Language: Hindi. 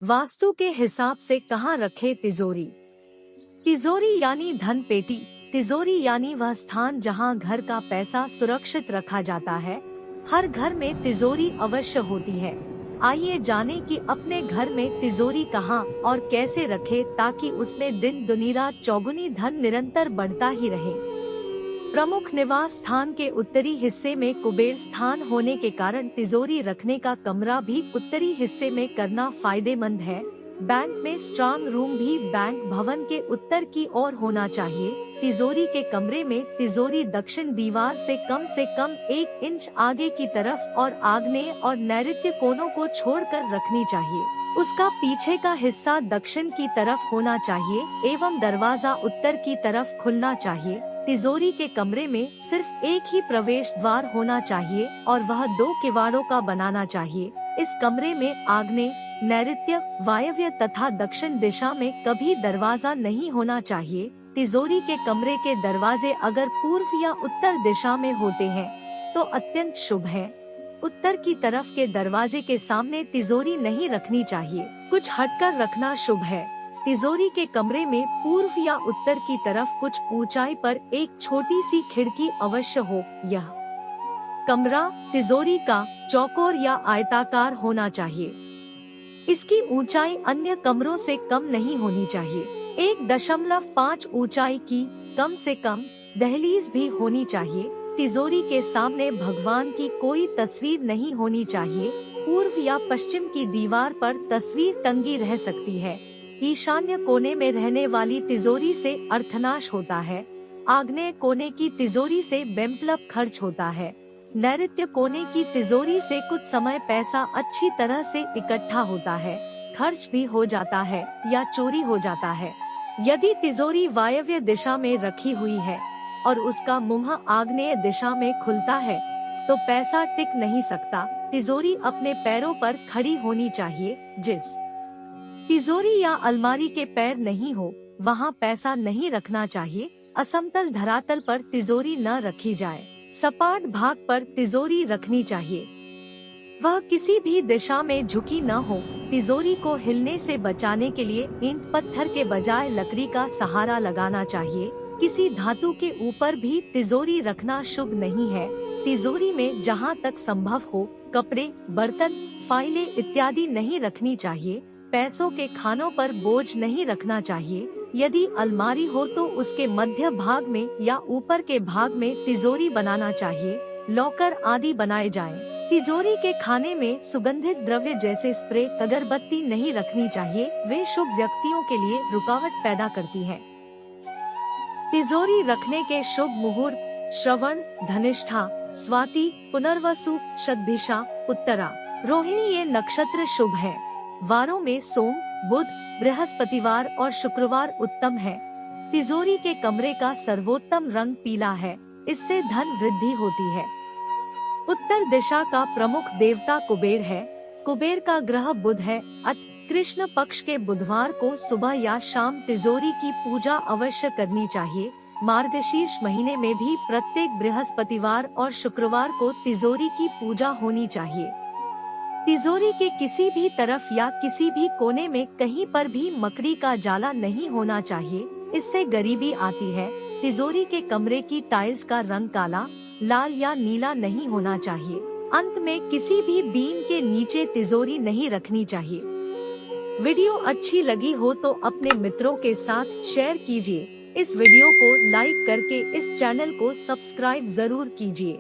वास्तु के हिसाब से कहाँ रखे तिजोरी। तिजोरी यानी धन पेटी। तिजोरी यानी वह स्थान जहाँ घर का पैसा सुरक्षित रखा जाता है। हर घर में तिजोरी अवश्य होती है। आइए जानें कि अपने घर में तिजोरी कहाँ और कैसे रखें ताकि उसमें दिन दुनिरात चौगुनी धन निरंतर बढ़ता ही रहे। प्रमुख निवास स्थान के उत्तरी हिस्से में कुबेर स्थान होने के कारण तिजोरी रखने का कमरा भी उत्तरी हिस्से में करना फायदेमंद है। बैंक में स्ट्रांग रूम भी बैंक भवन के उत्तर की ओर होना चाहिए। तिजोरी के कमरे में तिजोरी दक्षिण दीवार से कम 1 इंच आगे की तरफ और आग्नेय और नैऋत्य कोनों को छोड़कर रखनी चाहिए। उसका पीछे का हिस्सा दक्षिण की तरफ होना चाहिए एवं दरवाजा उत्तर की तरफ खुलना चाहिए। तिजोरी के कमरे में सिर्फ एक ही प्रवेश द्वार होना चाहिए और वह 2 किवाड़ों का बनाना चाहिए। इस कमरे में आग्नेय, नैऋत्य, वायव्य तथा दक्षिण दिशा में कभी दरवाजा नहीं होना चाहिए। तिजोरी के कमरे के दरवाजे अगर पूर्व या उत्तर दिशा में होते हैं तो अत्यंत शुभ है। उत्तर की तरफ के दरवाजे के सामने तिजोरी नहीं रखनी चाहिए, कुछ हटकर रखना शुभ है। तिजोरी के कमरे में पूर्व या उत्तर की तरफ कुछ ऊंचाई पर एक छोटी सी खिड़की अवश्य हो। यह कमरा तिजोरी का चौकोर या आयताकार होना चाहिए। इसकी ऊंचाई अन्य कमरों से कम नहीं होनी चाहिए। 1.5 ऊंचाई की कम से कम दहलीज भी होनी चाहिए। तिजोरी के सामने भगवान की कोई तस्वीर नहीं होनी चाहिए। पूर्व या पश्चिम की दीवार पर तस्वीर टंगी रह सकती है। ईशान्य कोने में रहने वाली तिजोरी से अर्थनाश होता है। आग्नेय कोने की तिजोरी से बेमतलब खर्च होता है। नैऋत्य कोने की तिजोरी से कुछ समय पैसा अच्छी तरह से इकट्ठा होता है, खर्च भी हो जाता है या चोरी हो जाता है। यदि तिजोरी वायव्य दिशा में रखी हुई है और उसका मुंह आग्नेय दिशा में खुलता है तो पैसा टिक नहीं सकता। तिजोरी अपने पैरों पर खड़ी होनी चाहिए। जिस तिजोरी या अलमारी के पैर नहीं हो वहाँ पैसा नहीं रखना चाहिए। असमतल धरातल पर तिजोरी न रखी जाए। सपाट भाग पर तिजोरी रखनी चाहिए। वह किसी भी दिशा में झुकी न हो। तिजोरी को हिलने से बचाने के लिए ईंट पत्थर के बजाय लकड़ी का सहारा लगाना चाहिए। किसी धातु के ऊपर भी तिजोरी रखना शुभ नहीं है। तिजोरी में जहाँ तक संभव हो कपड़े, बर्तन, फाइलें इत्यादि नहीं रखनी चाहिए। पैसों के खानों पर बोझ नहीं रखना चाहिए। यदि अलमारी हो तो उसके मध्य भाग में या ऊपर के भाग में तिजोरी बनाना चाहिए। लॉकर आदि बनाए जाएं। तिजोरी के खाने में सुगंधित द्रव्य जैसे स्प्रे, अगरबत्ती नहीं रखनी चाहिए। वे शुभ व्यक्तियों के लिए रुकावट पैदा करती हैं। तिजोरी रखने के शुभ मुहूर्त श्रवण, धनिष्ठा, स्वाति, पुनर्वसु, शतभिषा, उत्तरा, रोहिणी ये नक्षत्र शुभ हैं। वारों में सोम, बुध, बृहस्पतिवार और शुक्रवार उत्तम है। तिजोरी के कमरे का सर्वोत्तम रंग पीला है, इससे धन वृद्धि होती है। उत्तर दिशा का प्रमुख देवता कुबेर है। कुबेर का ग्रह बुध है। कृष्ण पक्ष के बुधवार को सुबह या शाम तिजोरी की पूजा अवश्य करनी चाहिए। मार्गशीर्ष महीने में भी प्रत्येक बृहस्पतिवार और शुक्रवार को तिजोरी की पूजा होनी चाहिए। तिजोरी के किसी भी तरफ या किसी भी कोने में कहीं पर भी मकड़ी का जाला नहीं होना चाहिए, इससे गरीबी आती है। तिजोरी के कमरे की टाइल्स का रंग काला, लाल या नीला नहीं होना चाहिए। अंत में किसी भी बीम के नीचे तिजोरी नहीं रखनी चाहिए। वीडियो अच्छी लगी हो तो अपने मित्रों के साथ शेयर कीजिए। इस वीडियो को लाइक करके इस चैनल को सब्सक्राइब जरूर कीजिए।